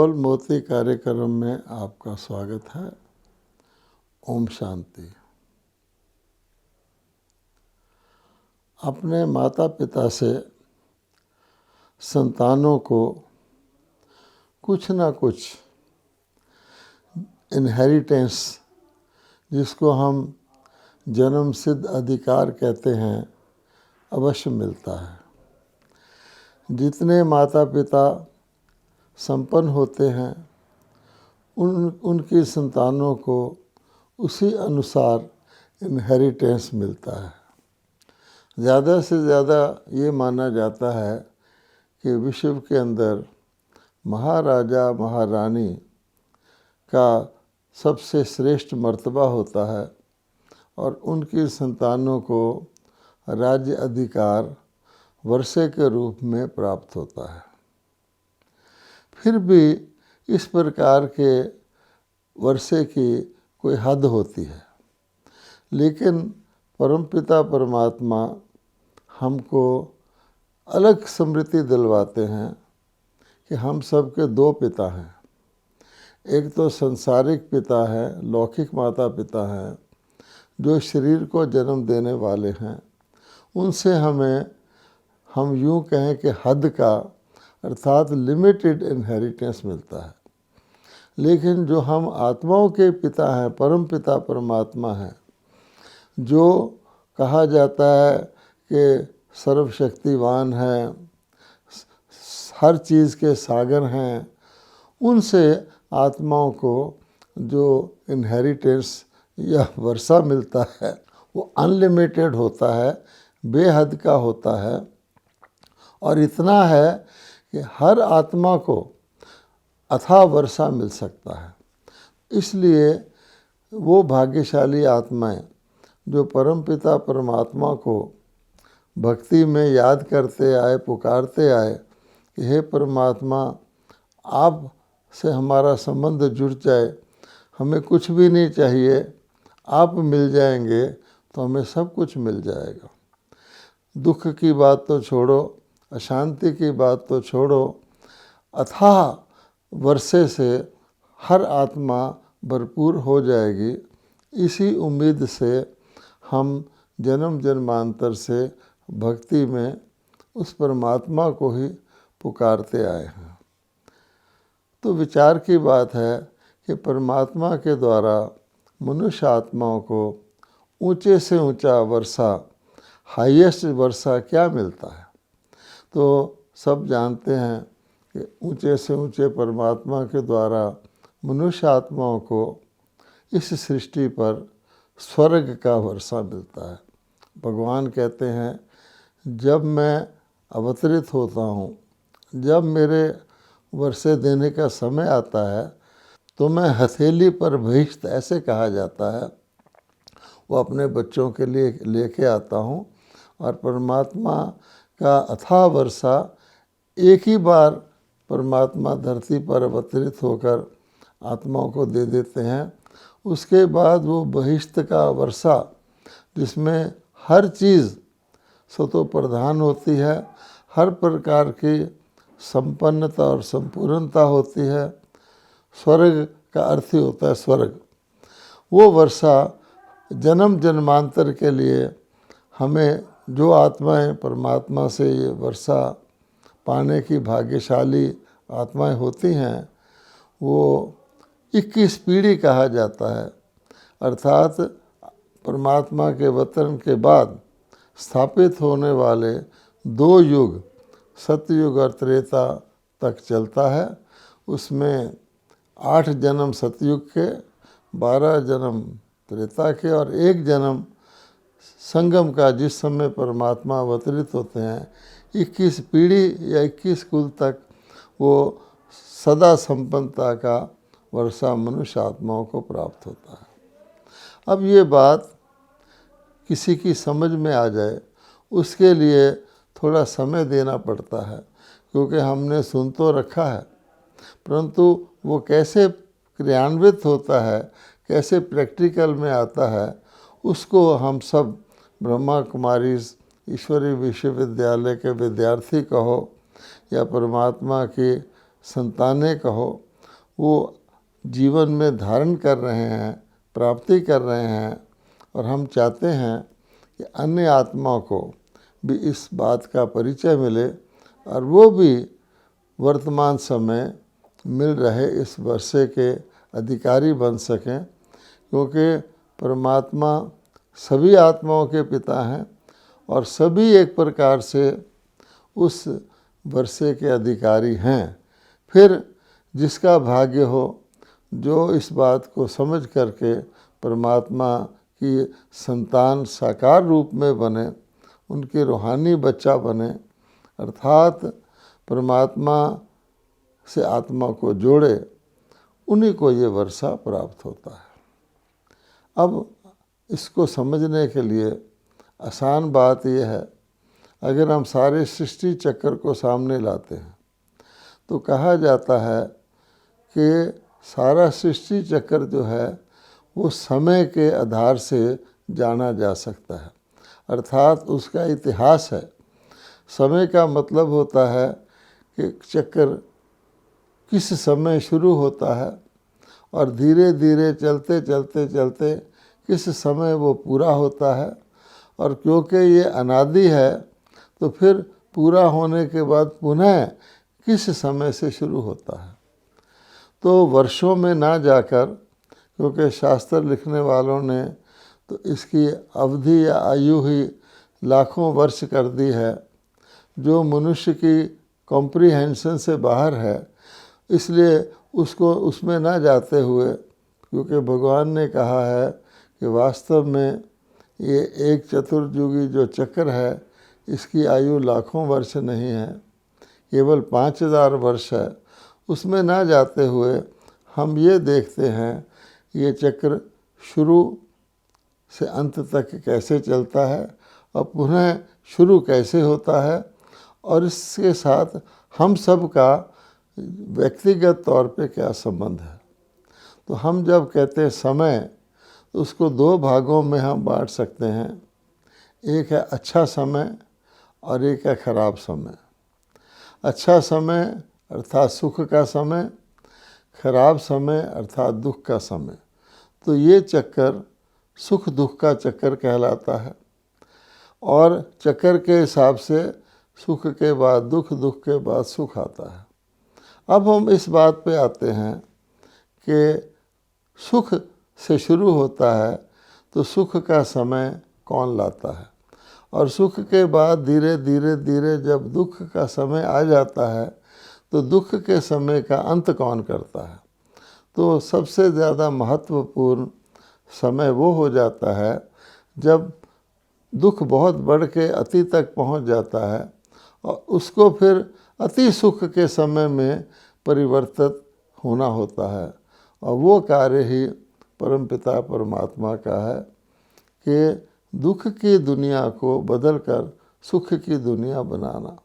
अनमोल मोती कार्यक्रम में आपका स्वागत है। ओम शांति। अपने माता पिता से संतानों को कुछ ना कुछ इनहेरिटेंस, जिसको हम जन्म सिद्ध अधिकार कहते हैं, अवश्य मिलता है। जितने माता पिता संपन्न होते हैं उनकी संतानों को उसी अनुसार इनहेरिटेंस मिलता है। ज़्यादा से ज़्यादा ये माना जाता है कि विश्व के अंदर महाराजा महारानी का सबसे श्रेष्ठ मर्तबा होता है और उनकी संतानों को राज्य अधिकार वर्षे के रूप में प्राप्त होता है। फिर भी इस प्रकार के वर्षे की कोई हद होती है, लेकिन परमपिता परमात्मा हमको अलग स्मृति दिलवाते हैं कि हम सबके दो पिता हैं। एक तो सांसारिक पिता है, लौकिक माता पिता हैं जो शरीर को जन्म देने वाले हैं। उनसे हम यूँ कहें कि हद का अर्थात लिमिटेड इनहेरिटेंस मिलता है। लेकिन जो हम आत्माओं के पिता हैं, परम पिता परमात्मा हैं, जो कहा जाता है कि सर्वशक्तिवान हैं, हर चीज़ के सागर हैं, उनसे आत्माओं को जो इनहेरिटेंस या वर्षा मिलता है वो अनलिमिटेड होता है, बेहद का होता है। और इतना है कि हर आत्मा को अथाह वर्षा मिल सकता है। इसलिए वो भाग्यशाली आत्माएं जो परमपिता परमात्मा को भक्ति में याद करते आए, पुकारते आए कि हे परमात्मा, आप से हमारा संबंध जुड़ जाए, हमें कुछ भी नहीं चाहिए, आप मिल जाएंगे तो हमें सब कुछ मिल जाएगा। दुख की बात तो छोड़ो, अशांति की बात तो छोड़ो, अथाह वर्षे से हर आत्मा भरपूर हो जाएगी। इसी उम्मीद से हम जन्म जन्मांतर से भक्ति में उस परमात्मा को ही पुकारते आए हैं। तो विचार की बात है कि परमात्मा के द्वारा मनुष्य आत्माओं को ऊंचे से ऊंचा वर्षा, हाईएस्ट वर्षा क्या मिलता है। तो सब जानते हैं कि ऊंचे से ऊंचे परमात्मा के द्वारा मनुष्य आत्माओं को इस सृष्टि पर स्वर्ग का वर्षा मिलता है। भगवान कहते हैं, जब मैं अवतरित होता हूँ, जब मेरे वर्षे देने का समय आता है, तो मैं हथेली पर बहिष्ठ, ऐसे कहा जाता है, वो अपने बच्चों के लिए लेके आता हूँ और परमात्मा का अथाह वर्षा एक ही बार परमात्मा धरती पर अवतरित होकर आत्माओं को दे देते हैं। उसके बाद वो बहिष्ठ का वर्षा, जिसमें हर चीज़ सतो प्रधान होती है, हर प्रकार की संपन्नता और संपूर्णता होती है। स्वर्ग का अर्थ ही होता है स्वर्ग। वो वर्षा जन्म जन्मांतर के लिए हमें, जो आत्माएं परमात्मा से ये वर्षा पाने की भाग्यशाली आत्माएं होती हैं, वो 21 पीढ़ी कहा जाता है। अर्थात परमात्मा के अवतरण के बाद स्थापित होने वाले 2 युग, सतयुग और त्रेता तक चलता है। उसमें 8 जन्म सतयुग के, 12 जन्म त्रेता के और 1 जन्म संगम का, जिस समय परमात्मा अवतरित होते हैं। 21 पीढ़ी या 21 कुल तक वो सदा संपन्नता का वर्षा मनुष्य आत्माओं को प्राप्त होता है। अब ये बात किसी की समझ में आ जाए, उसके लिए थोड़ा समय देना पड़ता है, क्योंकि हमने सुन तो रखा है, परंतु वो कैसे क्रियान्वित होता है, कैसे प्रैक्टिकल में आता है, उसको हम सब ब्रह्मा कुमारी ईश्वरीय विश्वविद्यालय के विद्यार्थी कहो या परमात्मा की संतानें कहो, वो जीवन में धारण कर रहे हैं, प्राप्ति कर रहे हैं, और हम चाहते हैं कि अन्य आत्माओं को भी इस बात का परिचय मिले और वो भी वर्तमान समय मिल रहे इस वर्षे के अधिकारी बन सकें, क्योंकि परमात्मा सभी आत्माओं के पिता हैं और सभी एक प्रकार से उस वर्षे के अधिकारी हैं। फिर जिसका भाग्य हो, जो इस बात को समझ करके परमात्मा की संतान साकार रूप में बने, उनके रूहानी बच्चा बने, अर्थात परमात्मा से आत्मा को जोड़े, उन्हीं को ये वर्षा प्राप्त होता है। अब इसको समझने के लिए आसान बात यह है, अगर हम सारे सृष्टि चक्र को सामने लाते हैं तो कहा जाता है कि सारा सृष्टि चक्र जो है वो समय के आधार से जाना जा सकता है, अर्थात उसका इतिहास है। समय का मतलब होता है कि चक्र किस समय शुरू होता है और धीरे धीरे चलते चलते चलते किस समय वो पूरा होता है, और क्योंकि ये अनादि है तो फिर पूरा होने के बाद पुनः किस समय से शुरू होता है। तो वर्षों में ना जाकर, क्योंकि शास्त्र लिखने वालों ने तो इसकी अवधि या आयु ही लाखों वर्ष कर दी है, जो मनुष्य की कॉम्प्रीहेंशन से बाहर है। इसलिए उसको उसमें ना जाते हुए, क्योंकि भगवान ने कहा है कि वास्तव में ये एक चतुर्युगी जो चक्र है इसकी आयु लाखों वर्ष नहीं है, केवल 5000 वर्ष है। उसमें ना जाते हुए हम ये देखते हैं ये चक्र शुरू से अंत तक कैसे चलता है और पुनः शुरू कैसे होता है, और इसके साथ हम सब का व्यक्तिगत तौर पे क्या संबंध है। तो हम जब कहते हैं समय, तो उसको दो भागों में हम बांट सकते हैं, एक है अच्छा समय और एक है खराब समय। अच्छा समय अर्थात सुख का समय, खराब समय अर्थात दुख का समय। तो ये चक्कर सुख दुख का चक्कर कहलाता है, और चक्कर के हिसाब से सुख के बाद दुख, दुख के बाद सुख आता है। अब हम इस बात पे आते हैं कि सुख से शुरू होता है तो सुख का समय कौन लाता है, और सुख के बाद धीरे धीरे धीरे जब दुख का समय आ जाता है तो दुख के समय का अंत कौन करता है। तो सबसे ज़्यादा महत्वपूर्ण समय वो हो जाता है जब दुख बहुत बढ़ के अति तक पहुंच जाता है और उसको फिर अति सुख के समय में परिवर्तित होना होता है, और वो कार्य ही परमपिता परमात्मा का है कि दुख की दुनिया को बदलकर सुख की दुनिया बनाना।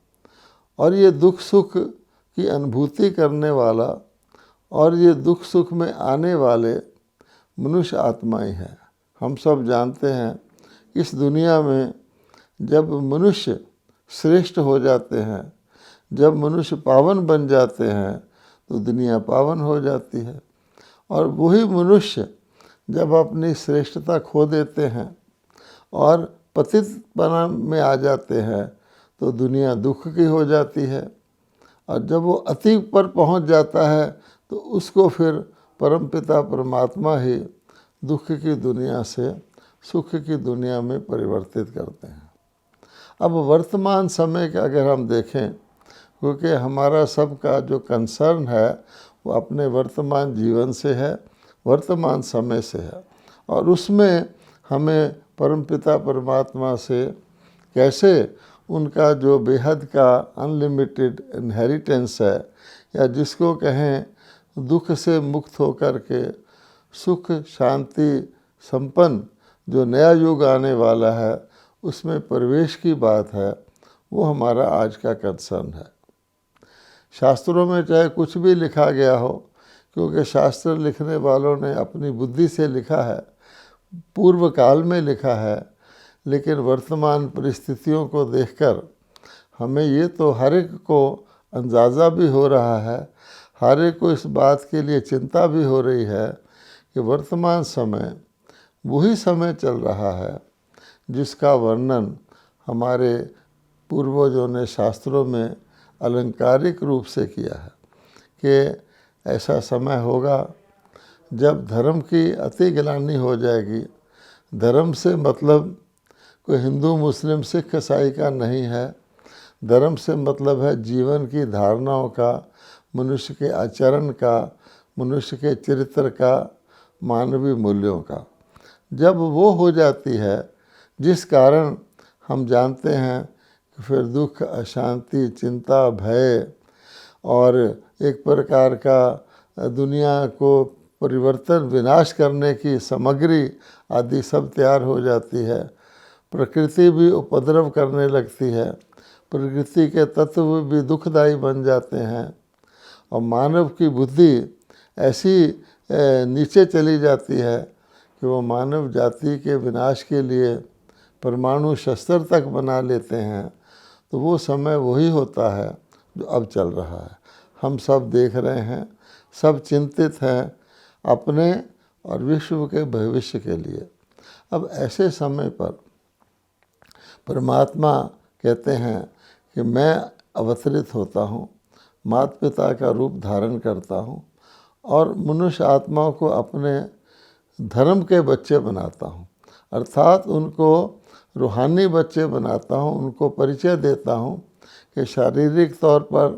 और ये दुख सुख की अनुभूति करने वाला और ये दुख सुख में आने वाले मनुष्य आत्माएं हैं। हम सब जानते हैं इस दुनिया में जब मनुष्य श्रेष्ठ हो जाते हैं, जब मनुष्य पावन बन जाते हैं तो दुनिया पावन हो जाती है, और वही मनुष्य जब अपनी श्रेष्ठता खो देते हैं और पतितपना में आ जाते हैं तो दुनिया दुख की हो जाती है, और जब वो अति पर पहुंच जाता है तो उसको फिर परमपिता परमात्मा ही दुख की दुनिया से सुख की दुनिया में परिवर्तित करते हैं। अब वर्तमान समय का अगर हम देखें, क्योंकि हमारा सबका जो कंसर्न है वो अपने वर्तमान जीवन से है, वर्तमान समय से है, और उसमें हमें परमपिता परमात्मा से कैसे उनका जो बेहद का अनलिमिटेड इनहेरिटेंस है, या जिसको कहें दुख से मुक्त होकर के सुख शांति संपन्न जो नया युग आने वाला है उसमें प्रवेश की बात है, वो हमारा आज का कंसर्न है। शास्त्रों में चाहे कुछ भी लिखा गया हो, क्योंकि शास्त्र लिखने वालों ने अपनी बुद्धि से लिखा है, पूर्व काल में लिखा है, लेकिन वर्तमान परिस्थितियों को देखकर हमें ये तो हर एक को अंदाज़ा भी हो रहा है, हर एक को इस बात के लिए चिंता भी हो रही है कि वर्तमान समय वही समय चल रहा है जिसका वर्णन हमारे पूर्वजों ने शास्त्रों में अलंकारिक रूप से किया है कि ऐसा समय होगा जब धर्म की अति ग्लानि हो जाएगी। धर्म से मतलब कोई हिंदू मुस्लिम सिख ईसाई का नहीं है। धर्म से मतलब है जीवन की धारणाओं का, मनुष्य के आचरण का, मनुष्य के चरित्र का, मानवीय मूल्यों का। जब वो हो जाती है, जिस कारण हम जानते हैं कि फिर दुख, अशांति, चिंता, भय और एक प्रकार का दुनिया को परिवर्तन, विनाश करने की सामग्री आदि सब तैयार हो जाती है। प्रकृति भी उपद्रव करने लगती है, प्रकृति के तत्व भी दुखदायी बन जाते हैं और मानव की बुद्धि ऐसी नीचे चली जाती है कि वो मानव जाति के विनाश के लिए परमाणु शस्त्र तक बना लेते हैं। तो वो समय वही होता है जो अब चल रहा है। हम सब देख रहे हैं, सब चिंतित हैं अपने और विश्व के भविष्य के लिए। अब ऐसे समय पर परमात्मा कहते हैं कि मैं अवतरित होता हूँ, माता पिता का रूप धारण करता हूँ और मनुष्य आत्माओं को अपने धर्म के बच्चे बनाता हूँ, अर्थात उनको रूहानी बच्चे बनाता हूँ। उनको परिचय देता हूँ कि शारीरिक तौर पर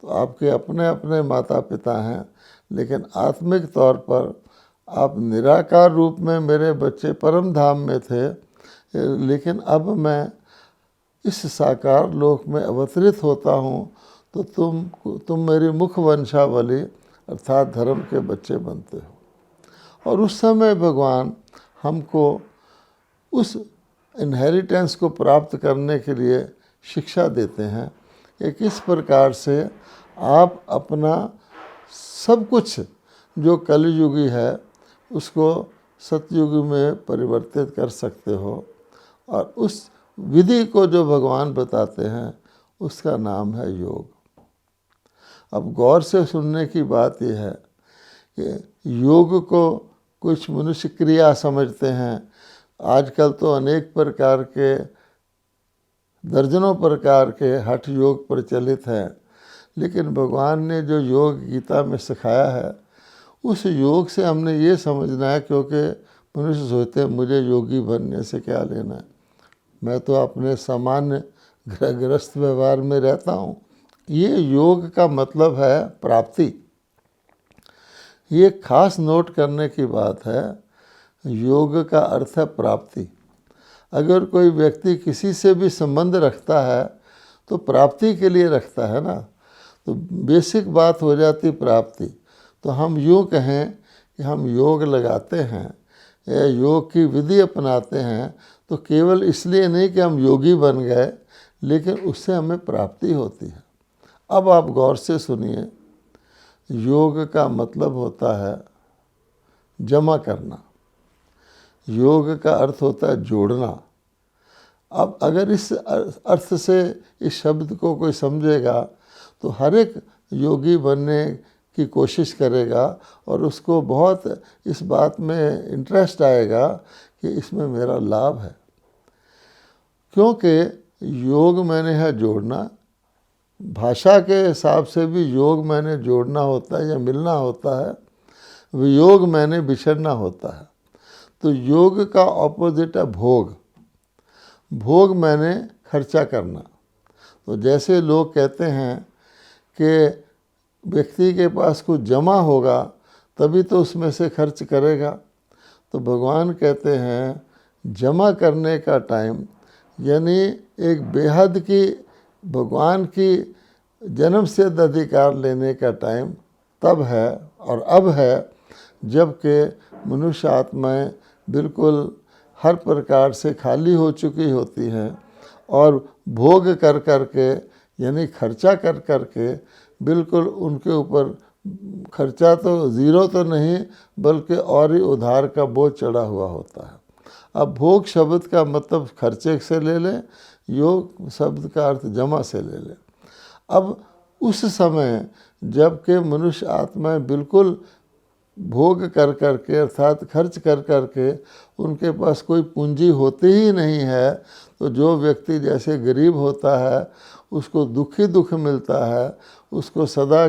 तो आपके अपने अपने माता पिता हैं, लेकिन आत्मिक तौर पर आप निराकार रूप में मेरे बच्चे परम धाम में थे, लेकिन अब मैं इस साकार लोक में अवतरित होता हूँ तो तुम मेरी मुख वंशावली अर्थात धर्म के बच्चे बनते हो। और उस समय भगवान हमको उस इनहेरिटेंस को प्राप्त करने के लिए शिक्षा देते हैं कि किस प्रकार से आप अपना सब कुछ जो कलयुगी है उसको सतयुग में परिवर्तित कर सकते हो। और उस विधि को जो भगवान बताते हैं उसका नाम है योग। अब गौर से सुनने की बात यह है कि योग को कुछ मनुष्य क्रिया समझते हैं। आजकल तो अनेक प्रकार के, दर्जनों प्रकार के हठ योग प्रचलित हैं, लेकिन भगवान ने जो योग गीता में सिखाया है उस योग से हमने ये समझना है, क्योंकि मनुष्य सोचते हैं मुझे योगी बनने से क्या लेना है, मैं तो अपने सामान्य गृहस्थ व्यवहार में रहता हूँ। ये योग का मतलब है प्राप्ति। ये खास नोट करने की बात है, योग का अर्थ है प्राप्ति। अगर कोई व्यक्ति किसी से भी संबंध रखता है तो प्राप्ति के लिए रखता है ना, तो बेसिक बात हो जाती प्राप्ति। तो हम यूँ कहें कि हम योग लगाते हैं या योग की विधि अपनाते हैं तो केवल इसलिए नहीं कि हम योगी बन गए, लेकिन उससे हमें प्राप्ति होती है। अब आप गौर से सुनिए, योग का मतलब होता है जमा करना। योग का अर्थ होता है जोड़ना। अब अगर इस अर्थ से इस शब्द को कोई समझेगा तो हर एक योगी बनने की कोशिश करेगा और उसको बहुत इस बात में इंटरेस्ट आएगा कि इसमें मेरा लाभ है, क्योंकि योग मैंने है जोड़ना। भाषा के हिसाब से भी योग मैंने जोड़ना होता है या मिलना होता है, वियोग मैंने बिछड़ना होता है। तो योग का ऑपोजिट है भोग। भोग मैंने खर्चा करना। तो जैसे लोग कहते हैं कि व्यक्ति के पास कुछ जमा होगा तभी तो उसमें से खर्च करेगा, तो भगवान कहते हैं जमा करने का टाइम, यानी एक बेहद की भगवान की जन्म सिद्ध अधिकार लेने का टाइम तब है और अब है जबकि मनुष्य आत्माएं बिल्कुल हर प्रकार से खाली हो चुकी होती हैं और भोग कर कर के, यानी खर्चा कर कर के, बिल्कुल उनके ऊपर खर्चा तो ज़ीरो तो नहीं बल्कि और ही उधार का बोझ चढ़ा हुआ होता है। अब भोग शब्द का मतलब खर्चे से ले लें, योग शब्द का अर्थ जमा से ले लें। अब उस समय जबकि मनुष्य आत्माएं बिल्कुल भोग कर करके अर्थात खर्च कर करके उनके पास कोई पूंजी होती ही नहीं है। तो जो व्यक्ति जैसे गरीब होता है उसको दुख ही दुख मिलता है, उसको सदा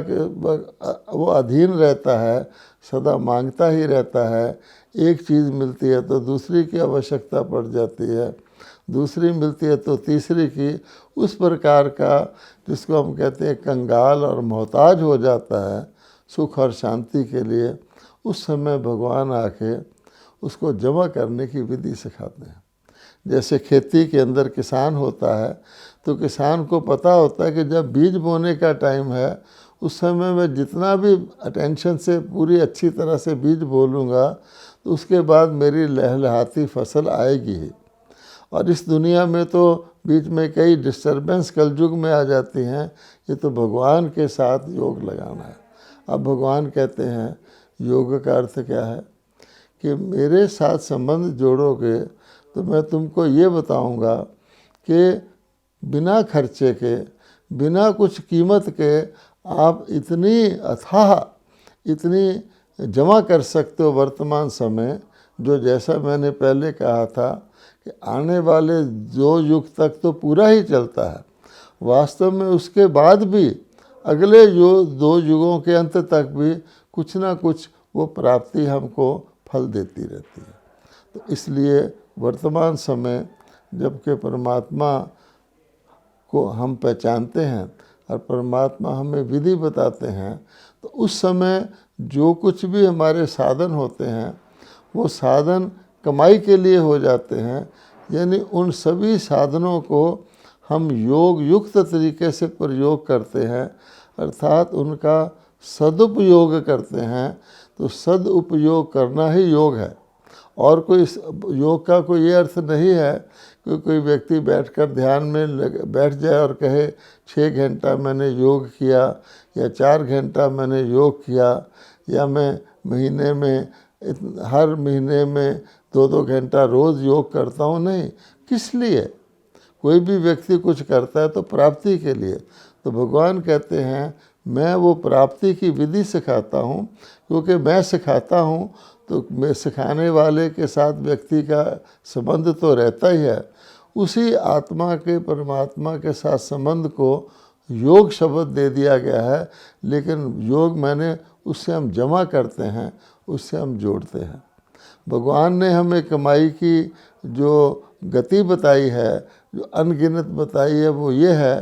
वो अधीन रहता है, सदा मांगता ही रहता है। एक चीज़ मिलती है तो दूसरी की आवश्यकता पड़ जाती है, दूसरी मिलती है तो तीसरी की। उस प्रकार का जिसको हम कहते हैं कंगाल और मोहताज हो जाता है सुख और शांति के लिए। उस समय भगवान आके उसको जमा करने की विधि सिखाते हैं। जैसे खेती के अंदर किसान होता है तो किसान को पता होता है कि जब बीज बोने का टाइम है उस समय मैं जितना भी अटेंशन से पूरी अच्छी तरह से बीज बो लूँगा तो उसके बाद मेरी लहलहाती फसल आएगी ही। और इस दुनिया में तो बीच में कई डिस्टर्बेंस कलयुग में आ जाती हैं। ये तो भगवान के साथ योग लगाना है। अब भगवान कहते हैं योग का अर्थ क्या है कि मेरे साथ संबंध जोड़ोगे तो मैं तुमको ये बताऊंगा कि बिना खर्चे के, बिना कुछ कीमत के आप इतनी अथाह, इतनी जमा कर सकते हो वर्तमान समय, जो जैसा मैंने पहले कहा था कि आने वाले 2 युग तक तो पूरा ही चलता है। वास्तव में उसके बाद भी अगले 2 युगों के अंत तक भी कुछ ना कुछ वो प्राप्ति हमको फल देती रहती है। तो इसलिए वर्तमान समय जबकि परमात्मा को हम पहचानते हैं और परमात्मा हमें विधि बताते हैं, तो उस समय जो कुछ भी हमारे साधन होते हैं वो साधन कमाई के लिए हो जाते हैं। यानी उन सभी साधनों को हम योग युक्त तरीके से प्रयोग करते हैं, अर्थात उनका सदुपयोग करते हैं। तो सदुपयोग करना ही योग है। और कोई योग का कोई ये अर्थ नहीं है कि कोई व्यक्ति बैठकर ध्यान में बैठ जाए और कहे 6 घंटा मैंने योग किया या 4 घंटा मैंने योग किया या मैं महीने में हर महीने में 2-2 घंटा रोज़ योग करता हूँ। नहीं, किस लिए? कोई भी व्यक्ति कुछ करता है तो प्राप्ति के लिए। तो भगवान कहते हैं मैं वो प्राप्ति की विधि सिखाता हूँ, क्योंकि मैं सिखाता हूँ तो मैं सिखाने वाले के साथ व्यक्ति का संबंध तो रहता ही है। उसी आत्मा के परमात्मा के साथ संबंध को योग शब्द दे दिया गया है, लेकिन योग मैंने उससे हम जमा करते हैं, उससे हम जोड़ते हैं। भगवान ने हमें कमाई की जो गति बताई है, जो अनगिनत बताई है, वो ये है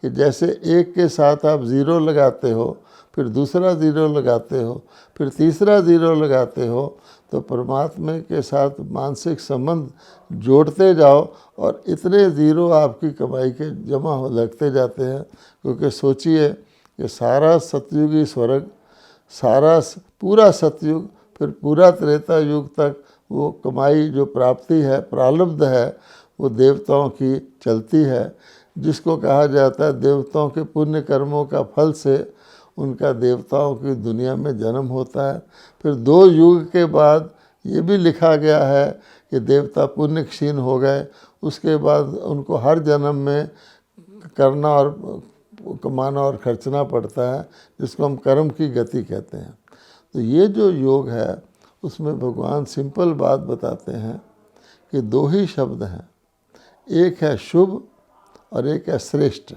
कि जैसे एक के साथ आप 0 लगाते हो, फिर दूसरा 0 लगाते हो, फिर तीसरा 0 लगाते हो, तो परमात्मा के साथ मानसिक संबंध जोड़ते जाओ और इतने 0 आपकी कमाई के जमा हो लगते जाते हैं। क्योंकि सोचिए कि सारा सतयुगी स्वर्ग, सारा पूरा सतयुग, फिर पूरा त्रेता युग तक वो कमाई जो प्राप्ति है, प्रारब्ध है, वो देवताओं की चलती है। जिसको कहा जाता है देवताओं के पुण्य कर्मों का फल से उनका देवताओं की दुनिया में जन्म होता है। फिर 2 युग के बाद ये भी लिखा गया है कि देवता पुण्य क्षीण हो गए, उसके बाद उनको हर जन्म में करना और कमाना और खर्चना पड़ता है, जिसको हम कर्म की गति कहते हैं। तो ये जो योग है उसमें भगवान सिंपल बात बताते हैं कि 2 ही शब्द हैं, एक है शुभ और एक है श्रेष्ठ।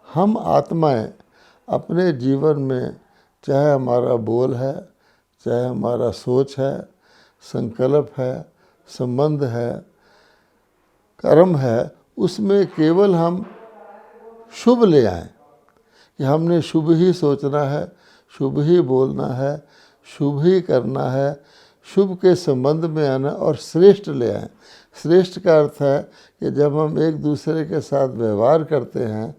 हम आत्माएं अपने जीवन में, चाहे हमारा बोल है, चाहे हमारा सोच है, संकल्प है, संबंध है, कर्म है, उसमें केवल हम शुभ ले आएं कि हमने शुभ ही सोचना है, शुभ ही बोलना है, शुभ ही करना है, शुभ के संबंध में आना और श्रेष्ठ ले आएं। श्रेष्ठ का अर्थ है कि जब हम एक दूसरे के साथ व्यवहार करते हैं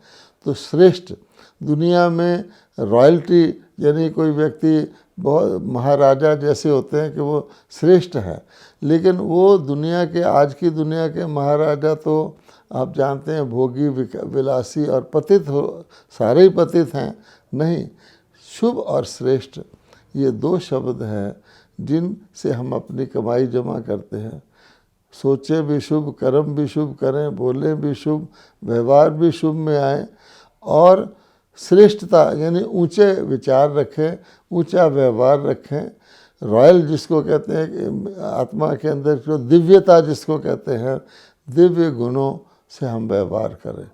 तो श्रेष्ठ, दुनिया में रॉयल्टी यानी कोई व्यक्ति बहुत महाराजा जैसे होते हैं कि वो श्रेष्ठ है, लेकिन वो दुनिया के, आज की दुनिया के महाराजा तो आप जानते हैं भोगी, विलासी और पतित हो, सारे ही पतित हैं। नहीं, शुभ और श्रेष्ठ ये 2 शब्द हैं जिनसे हम अपनी कमाई जमा करते हैं। सोचे भी शुभ, कर्म भी शुभ करें, बोले भी शुभ, व्यवहार भी शुभ में आए और श्रेष्ठता यानी ऊंचे विचार रखें, ऊंचा व्यवहार रखें, रॉयल जिसको कहते हैं कि आत्मा के अंदर जो दिव्यता जिसको कहते हैं, दिव्य गुणों से हम व्यवहार करें।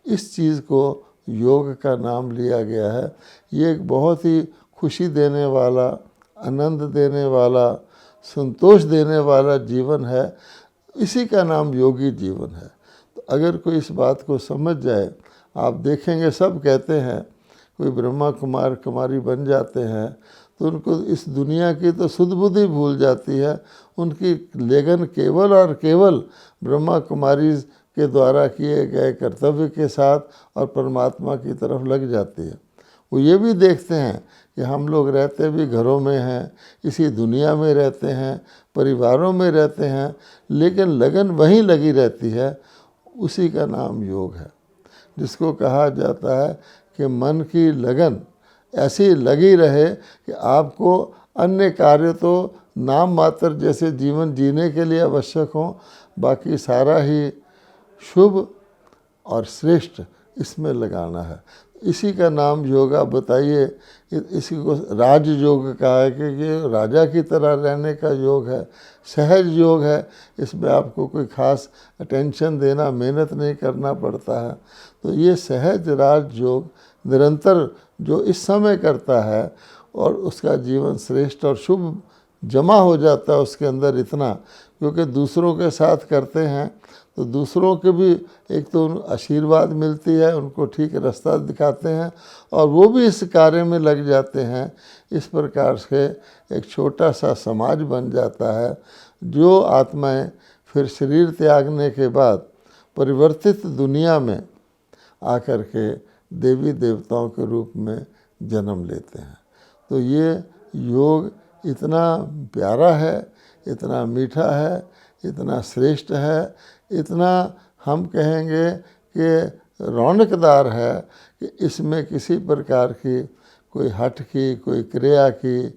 इस चीज़ को योग का नाम लिया गया है। ये एक बहुत ही खुशी देने वाला, आनंद देने वाला, संतोष देने वाला जीवन है। इसी का नाम योगी जीवन है। तो अगर कोई इस बात को समझ जाए, आप देखेंगे सब कहते हैं कोई ब्रह्मा कुमार कुमारी बन जाते हैं तो उनको इस दुनिया की तो सुध बुद्धि भूल जाती है, उनकी लगन केवल और केवल ब्रह्मा कुमारी के द्वारा किए गए कर्तव्य के साथ और परमात्मा की तरफ लग जाती है। वो ये भी देखते हैं कि हम लोग रहते भी घरों में हैं, इसी दुनिया में रहते हैं, परिवारों में रहते हैं, लेकिन लगन वहीं लगी रहती है। उसी का नाम योग है, जिसको कहा जाता है कि मन की लगन ऐसी लगी रहे कि आपको अन्य कार्य तो नाम मात्र जैसे जीवन जीने के लिए आवश्यक हो, बाकी सारा ही शुभ और श्रेष्ठ इसमें लगाना है। इसी का नाम योगा। बताइए, इसी को राज योग कहा है कि ये राजा की तरह रहने का योग है, सहज योग है। इसमें आपको कोई खास अटेंशन देना, मेहनत नहीं करना पड़ता है। तो ये सहज राज योग निरंतर जो इस समय करता है और उसका जीवन श्रेष्ठ और शुभ जमा हो जाता है उसके अंदर इतना, क्योंकि दूसरों के साथ करते हैं तो दूसरों के भी एक तो आशीर्वाद मिलती है, उनको ठीक रास्ता दिखाते हैं और वो भी इस कार्य में लग जाते हैं। इस प्रकार से एक छोटा सा समाज बन जाता है, जो आत्माएं फिर शरीर त्यागने के बाद परिवर्तित दुनिया में आकर के देवी देवताओं के रूप में जन्म लेते हैं। तो ये योग इतना प्यारा है, इतना मीठा है, इतना श्रेष्ठ है, इतना हम कहेंगे कि रौनकदार है कि इसमें किसी प्रकार की कोई हठ की, कोई क्रिया की,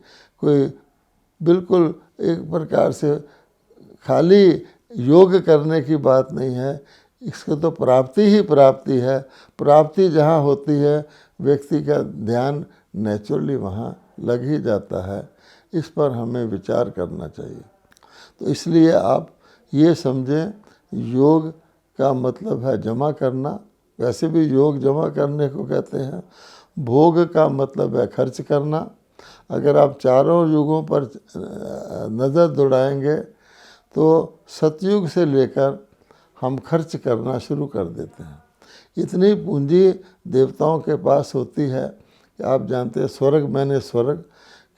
कोई बिल्कुल एक प्रकार से खाली योग करने की बात नहीं है। इसको तो प्राप्ति ही प्राप्ति है। प्राप्ति जहाँ होती है व्यक्ति का ध्यान नेचुरली वहाँ लग ही जाता है। इस पर हमें विचार करना चाहिए। तो इसलिए आप ये समझें, योग का मतलब है जमा करना। वैसे भी योग जमा करने को कहते हैं। भोग का मतलब है खर्च करना। अगर आप चारों युगों पर नज़र दौड़ाएंगे तो सतयुग से लेकर हम खर्च करना शुरू कर देते हैं। इतनी पूंजी देवताओं के पास होती है कि आप जानते हैं स्वर्ग मैंने स्वर्ग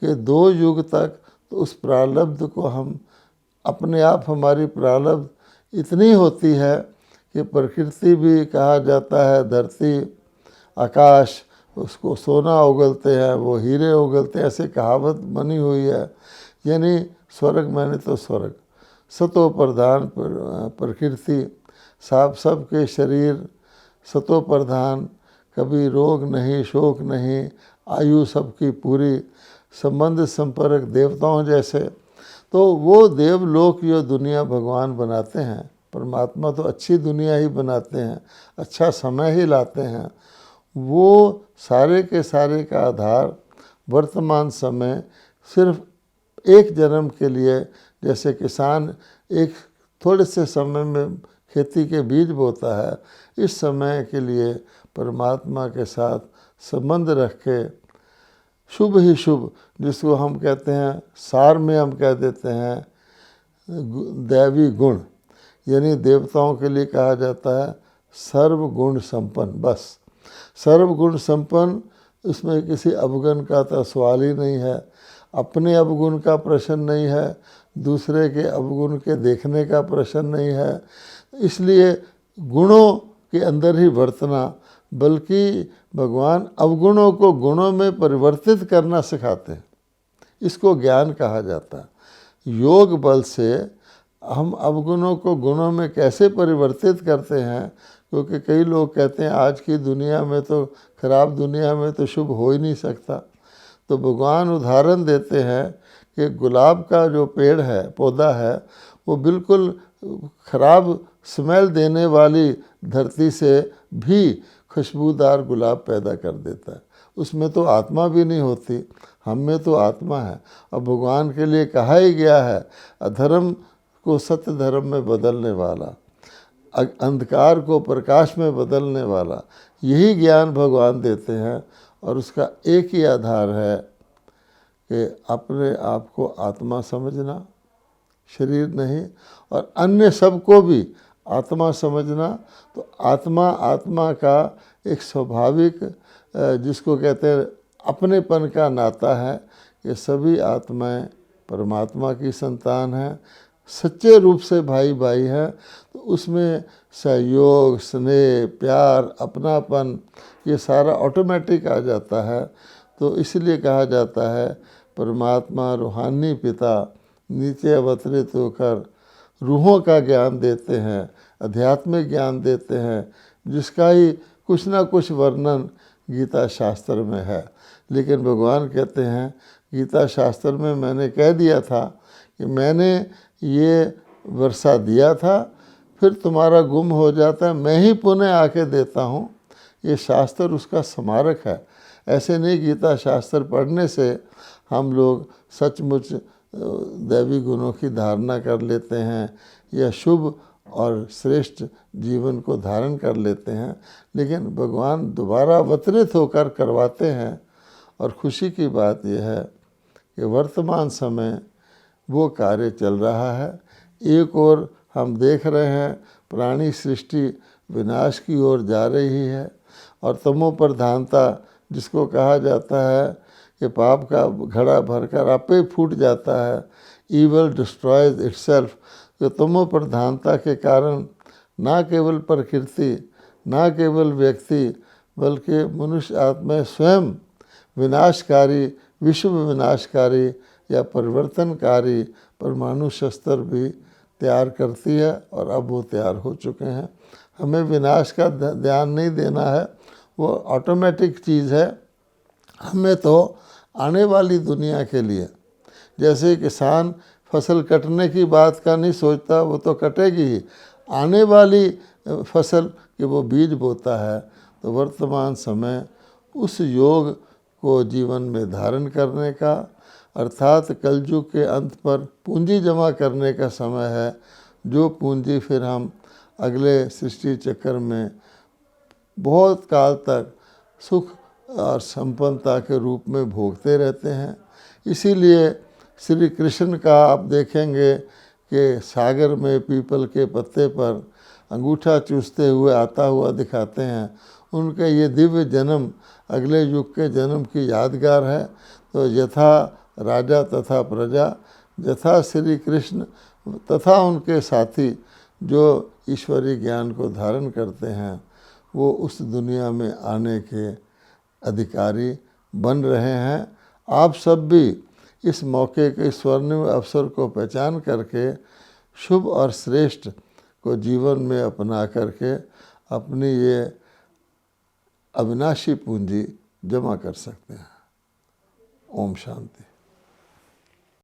के 2 युग तक तो उस प्रारब्ध को हम अपने आप, हमारी प्रारब्ध इतनी होती है कि प्रकृति भी कहा जाता है, धरती आकाश उसको सोना उगलते हैं, वो हीरे उगलते हैं, ऐसे कहावत बनी हुई है। यानी स्वर्ग मैंने तो स्वर्ग, सतो प्रधान प्रकृति, सबके शरीर सतो प्रधान, कभी रोग नहीं शोक नहीं, आयु सबकी पूरी, संबंध संपर्क देवताओं जैसे। तो वो देवलोक जो दुनिया भगवान बनाते हैं, परमात्मा तो अच्छी दुनिया ही बनाते हैं, अच्छा समय ही लाते हैं। वो सारे के सारे का आधार वर्तमान समय सिर्फ एक जन्म के लिए, जैसे किसान एक थोड़े से समय में खेती के बीज बोता है, इस समय के लिए परमात्मा के साथ संबंध रख के शुभ ही शुभ, जिसको हम कहते हैं सार में हम कह देते हैं दैवी गुण, यानी देवताओं के लिए कहा जाता है सर्वगुण संपन्न। बस सर्वगुण संपन्न, उसमें किसी अवगुण का तो सवाल ही नहीं है। अपने अवगुण का प्रश्न नहीं है, दूसरे के अवगुण के देखने का प्रश्न नहीं है। इसलिए गुणों के अंदर ही बरतना, बल्कि भगवान अवगुणों को गुणों में परिवर्तित करना सिखाते हैं। इसको ज्ञान कहा जाता है। योग बल से हम अवगुणों को गुणों में कैसे परिवर्तित करते हैं, क्योंकि कई लोग कहते हैं आज की दुनिया में तो, खराब दुनिया में तो शुभ हो ही नहीं सकता। तो भगवान उदाहरण देते हैं कि गुलाब का जो पेड़ है, पौधा है, वो बिल्कुल खराब स्मेल देने वाली धरती से भी खुशबूदार गुलाब पैदा कर देता है। उसमें तो आत्मा भी नहीं होती, हम में तो आत्मा है। और भगवान के लिए कहा ही गया है, अधर्म को सत्य धर्म में बदलने वाला, अंधकार को प्रकाश में बदलने वाला, यही ज्ञान भगवान देते हैं। और उसका एक ही आधार है कि अपने आप को आत्मा समझना, शरीर नहीं, और अन्य सबको भी आत्मा समझना। तो आत्मा आत्मा का एक स्वाभाविक, जिसको कहते हैं अपनेपन का नाता है, कि सभी आत्माएं परमात्मा की संतान हैं, सच्चे रूप से भाई भाई हैं। तो उसमें सहयोग, स्नेह, प्यार, अपनापन, ये सारा ऑटोमेटिक आ जाता है। तो इसलिए कहा जाता है परमात्मा रूहानी पिता नीचे अवतरित होकर रूहों का ज्ञान देते हैं, आध्यात्मिक ज्ञान देते हैं, जिसका ही कुछ ना कुछ वर्णन गीता शास्त्र में है। लेकिन भगवान कहते हैं गीता शास्त्र में मैंने कह दिया था कि मैंने ये वर्षा दिया था, फिर तुम्हारा गुम हो जाता है, मैं ही पुनः आके देता हूँ। ये शास्त्र उसका स्मारक है। ऐसे नहीं गीता शास्त्र पढ़ने से हम लोग सचमुच दैवी गुणों की धारणा कर लेते हैं या शुभ और श्रेष्ठ जीवन को धारण कर लेते हैं। लेकिन भगवान दोबारा अवतरित होकर करवाते हैं। और खुशी की बात यह है कि वर्तमान समय वो कार्य चल रहा है। एक ओर हम देख रहे हैं प्राणी सृष्टि विनाश की ओर जा रही है, और तमो प्रधानता, जिसको कहा जाता है कि पाप का घड़ा भरकर आपे फूट जाता है, ईवल डिस्ट्रॉयज इटसेल्फ। तो तमो प्रधानता के कारण ना केवल प्रकृति, ना केवल व्यक्ति, बल्कि मनुष्य आत्मा स्वयं विनाशकारी, विश्व विनाशकारी या परिवर्तनकारी परमाणु शस्त्र भी तैयार करती है। और अब वो तैयार हो चुके हैं। हमें विनाश का ध्यान नहीं देना है, वो ऑटोमेटिक चीज़ है। हमें तो आने वाली दुनिया के लिए, जैसे किसान फसल कटने की बात का नहीं सोचता, वो तो कटेगी ही, आने वाली फसल के वो बीज बोता है। तो वर्तमान समय उस योग को जीवन में धारण करने का, अर्थात कलयुग के अंत पर पूंजी जमा करने का समय है। जो पूंजी फिर हम अगले सृष्टि चक्र में बहुत काल तक सुख और संपन्नता के रूप में भोगते रहते हैं। इसीलिए श्री कृष्ण का आप देखेंगे कि सागर में पीपल के पत्ते पर अंगूठा चूसते हुए आता हुआ दिखाते हैं। उनके ये दिव्य जन्म अगले युग के जन्म की यादगार है। तो यथा राजा तथा प्रजा, यथा श्री कृष्ण तथा उनके साथी जो ईश्वरीय ज्ञान को धारण करते हैं, वो उस दुनिया में आने के अधिकारी बन रहे हैं। आप सब भी इस मौके के स्वर्णिम अवसर को पहचान करके शुभ और श्रेष्ठ को जीवन में अपना करके अपनी ये अविनाशी पूंजी जमा कर सकते हैं। ओम शांति।